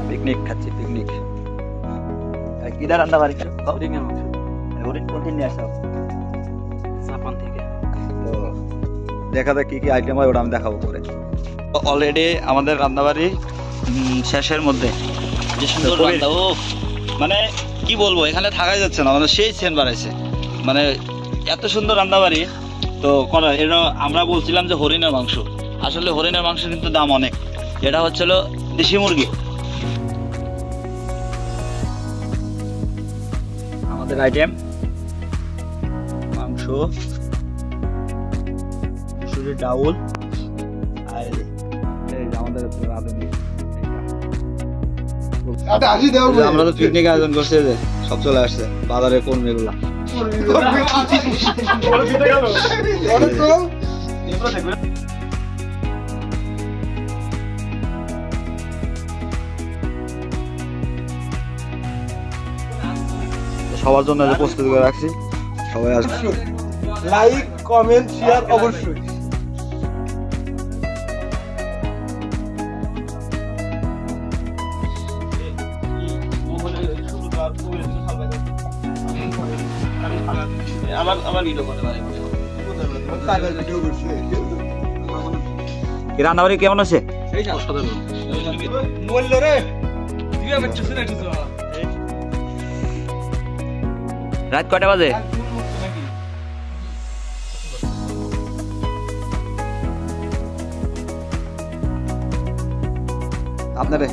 Picnic খাচ্ছি, picnic. কিরা রান্না বাড়ি? হরিণের মাংস। হরিণ কোনদিন নিয়ে আসা? জাপান থেকে। তো দেখা যাক কি কি আইটেম হয়, ওটা আমি দেখাবো পরে। অলরেডি আমাদের রান্নাবাড়ি শেষের মধ্যে। যে সুন্দর রান্না, ও মানে কি বলবো, এখানে থাকাই যাচ্ছে না, মানে সেই সেন্ট বাড়াইছে, মানে এত সুন্দর রান্নাবাড়ি। তো আমরা বলছিলাম যে হরিণের মাংস, আসলে হরিণের মাংস কিন্তু দাম অনেক। এটা হচ্ছিল দেশি মুরগি। আমাদের আইটেম মাংস, মুসুরির ডাউল, আর আমাদের আমরা তো পিকনিক আয়োজন করছি, যে সব চলে আসছে বাজারে কর্মী গুলা। সবার জন্য প্রস্তুতি করে রাখছি, সবাই আসবে। লাইক, কমেন্ট, শেয়ার অবশ্যই। রান্নাবাড়ি কেমন আছে? রাত কয়টা বাজে? আপনারে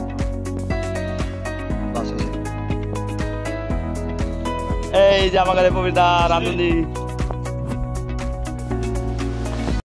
এই যে আমার পবিতা রান্ধুনি।